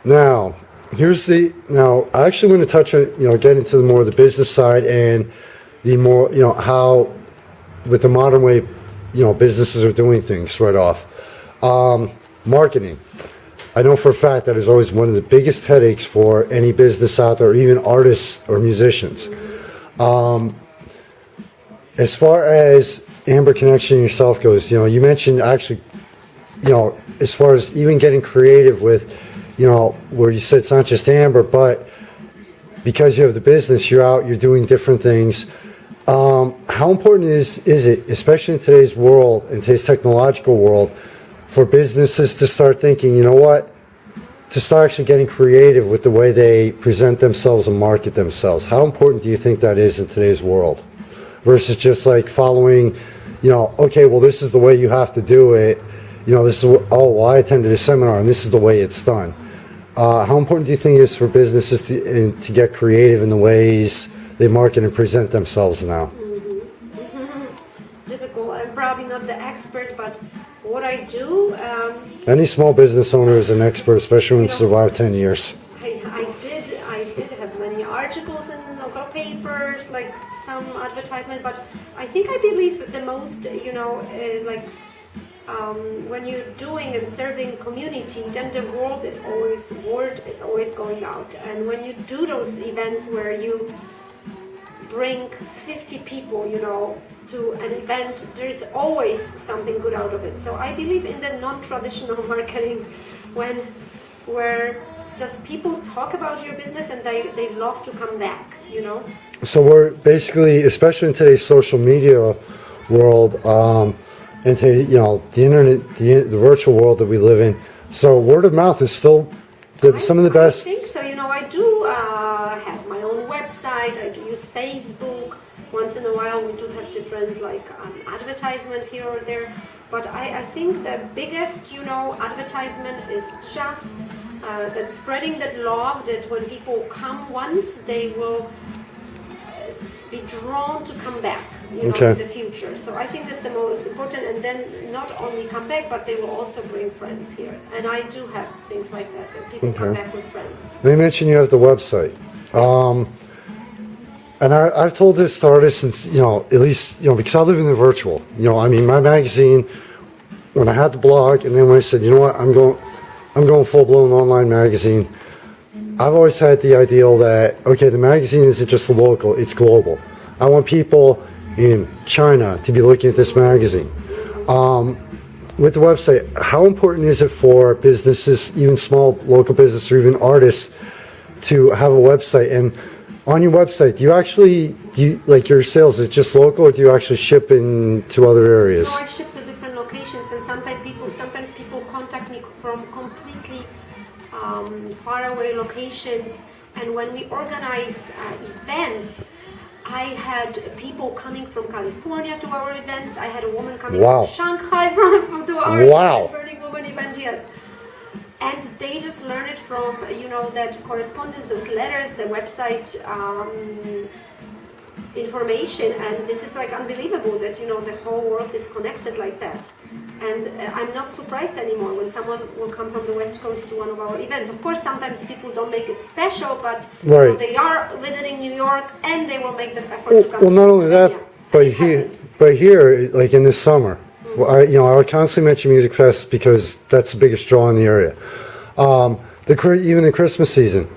Now, now I actually want to touch on, get into the more of the business side and the more, how with the modern way, businesses are doing things right off. Marketing. I know for a fact that is always one of the biggest headaches for any business out there, or even artists or musicians. As far as Amber Connection yourself goes, you mentioned actually, as far as even getting creative with, where you said it's not just Amber, but because you have the business, you're out, you're doing different things. How important is it, especially in today's world, in today's technological world, for businesses to start thinking, to start actually getting creative with the way they present themselves and market themselves? How important do you think that is in today's world? Versus just like following, okay, well, this is the way you have to do it. This is, I attended a seminar and this is the way it's done. How important do you think it is for businesses to get creative in the ways they market and present themselves now? Difficult. I'm probably not the expert, but what I do... Any small business owner is an expert, especially when they survive 10 years. I did have many articles in local papers, like some advertisement, but I believe the most, when you're doing and serving community, then the word is always going out. And when you do those events where you bring 50 people, to an event, there's always something good out of it. So I believe in the non-traditional marketing, where just people talk about your business and they love to come back, So we're basically, especially in today's social media world, and to, the internet, the virtual world that we live in. So word of mouth is still some of the best. I think so. I do have my own website. I do use Facebook. Once in a while, we do have different advertisement here or there. But I think the biggest, advertisement is just that spreading that love, that when people come once, they will be drawn to come back, in the future. So I think that's the most important. And then not only come back, but they will also bring friends here. And I do have things like that people come back with friends. They mentioned you have the website. And I've told this to artists since, at least, because I live in the virtual. My magazine, when I had the blog, and then when I said, I'm going full-blown online magazine, I've always had the ideal that, okay, the magazine isn't just local, it's global. I want people in China to be looking at this magazine. With the website, how important is it for businesses, even small local businesses or even artists, to have a website? And on your website, do you like your sales, is it just local, or do you actually ship into other areas? No, I ship to different locations, and sometimes people contact me from completely faraway locations. And when we organize events, I had people coming from California to our events. I had a woman coming from Shanghai to our event, Burning Woman event, yes. And they just learn it from, that correspondence, those letters, the website information. And this is unbelievable that, the whole world is connected like that. And I'm not surprised anymore when someone will come from the West Coast to one of our events. Of course, sometimes people don't make it special, but they are visiting New York and they will make the effort to come. Well, not only that, but here, like in the summer, I would constantly mention Music Fest because that's the biggest draw in the area. Even the Christmas season,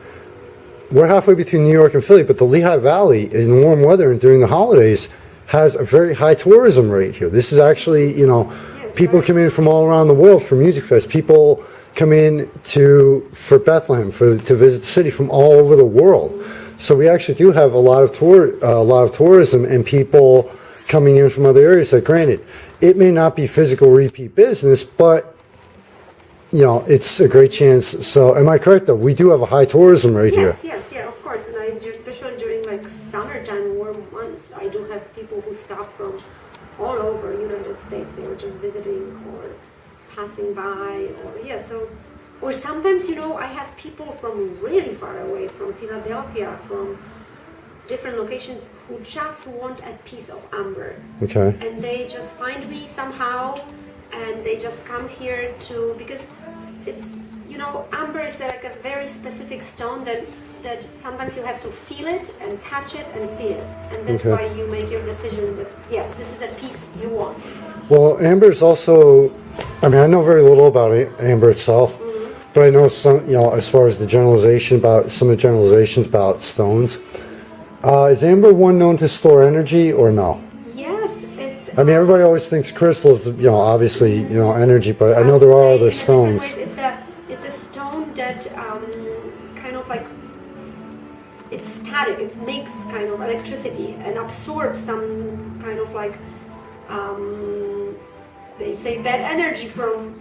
we're halfway between New York and Philly, but the Lehigh Valley in warm weather and during the holidays has a very high tourism rate here. This is actually, people come in from all around the world for Music Fest. People come in for Bethlehem to visit the city from all over the world. So we actually do have a lot of tourism and people coming in from other areas. So granted, it may not be physical repeat business, but it's a great chance. So am I correct though? We do have a high tourism rate here. Yes, of course. And especially during summertime, warm months, I do have people who stop from all over United States. They were just visiting or passing by, or sometimes, I have people from really far away, from Philadelphia, from different locations, who just want a piece of amber. Okay. And they just find me somehow, and they just come here because it's, you know, amber is like a very specific stone that sometimes you have to feel it and touch it and see it. And that's Okay. why you make your decision that, yes, this is a piece you want. Well, amber is also, I mean, I know very little about amber itself, but I know some, you know, as far as the generalization about, some of the generalizations about stones. Is amber one known to store energy or no? Yes, it's... I mean, everybody always thinks crystals, you know, obviously, you know, energy, but I know there are other stones. It's a stone that kind of like, it's static, it makes kind of electricity and absorbs some kind of like, they say bad energy from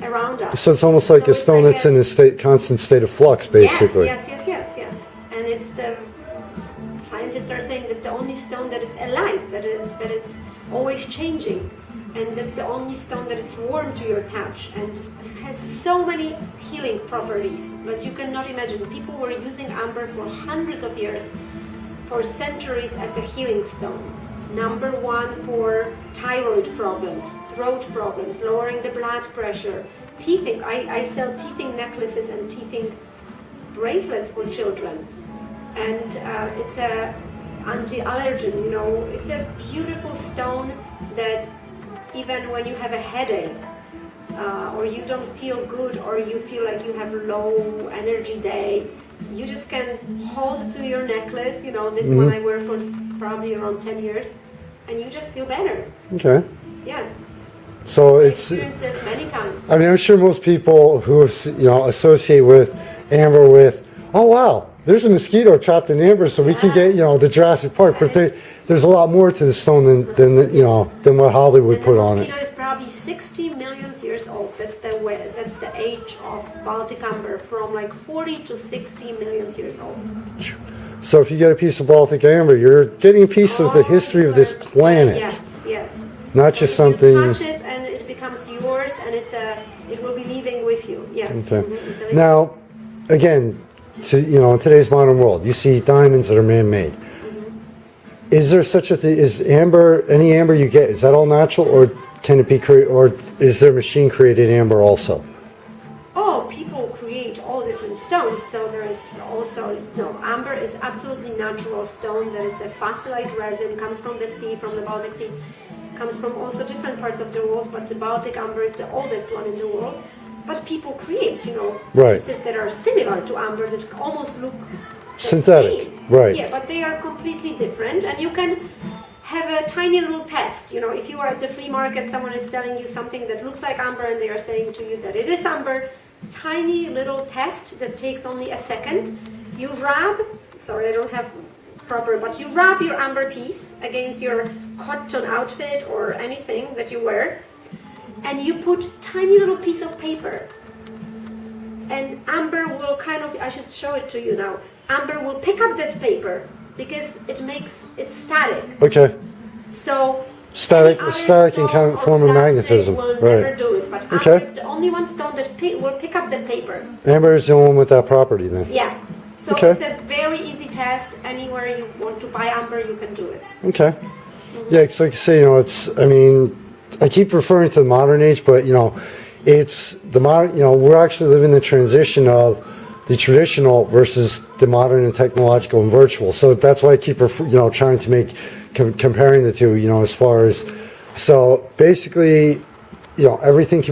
around us. So it's almost like So a it's stone like that's in a constant state of flux, basically. Yes. And it's the, scientists are saying it's the only stone that it's alive, that it's always changing. And that's the only stone that it's warm to your touch and has so many healing properties that you cannot imagine. People were using amber for hundreds of years, for centuries, as a healing stone. Number one for thyroid problems, throat problems, lowering the blood pressure, teething. I sell teething necklaces and teething bracelets for children. And it's a anti-allergen, you know. It's a beautiful stone that even when you have a headache or you don't feel good or you feel like you have a low energy day, you just can hold it to your necklace, you know, this one I wear for probably around 10 years, and you just feel better. Okay. Yes. So I it's, experienced it many times. I mean, I'm sure most people who have, you know, associate with amber with, oh wow, there's a mosquito trapped in amber, so we can get, you know, the Jurassic Park. But there's a lot more to the stone than you know, than what Hollywood And put the on it. mosquito is probably 60 million years old. That's the age of Baltic amber, from like 40 to 60 million years old. So if you get a piece of Baltic amber, you're getting a piece of the history of this planet, Yes. not just So something. you touch it and it becomes yours, and it will be living with you. Yes. Okay. It's a living- Now, again, you know, in today's modern world, you see diamonds that are man-made. Is there such a thing? Is amber, any amber you get, is that all natural, or can it be or is there machine-created amber also? Oh, people create all different stones. So there is also, no, amber is absolutely natural stone. That it's a fossilized resin, comes from the sea, from the Baltic Sea, comes from also different parts of the world. But the Baltic amber is the oldest one in the world. But people create, you know, Right. pieces that are similar to amber that almost look the Synthetic, same. right. Yeah, but they are completely different, and you can have a tiny little test. You know, if you are at the flea market, someone is selling you something that looks like amber, and they are saying to you that it is amber. Tiny little test that takes only a second. You rub, sorry, I don't have proper, but you rub your amber piece against your cotton outfit or anything that you wear, and you put tiny little piece of paper, and amber will kind of, I should show it to you now, amber will pick up that paper because it's static. Okay. So Static any other can stone or form a plastic magnetism, will right. never do it, but amber Okay. is the only one stone that will pick up the paper. Amber is the only one with that property then. Yeah. So Okay. it's a very easy test. Anywhere you want to buy amber, you can do it. Okay. Yeah, it's like you say, you know, it's, I mean, I keep referring to the modern age, but, you know, it's the modern, you know, we're actually living the transition of the traditional versus the modern and technological and virtual. So that's why I keep, you know, trying to make, comparing the two, you know, as far as, so basically, you know, everything can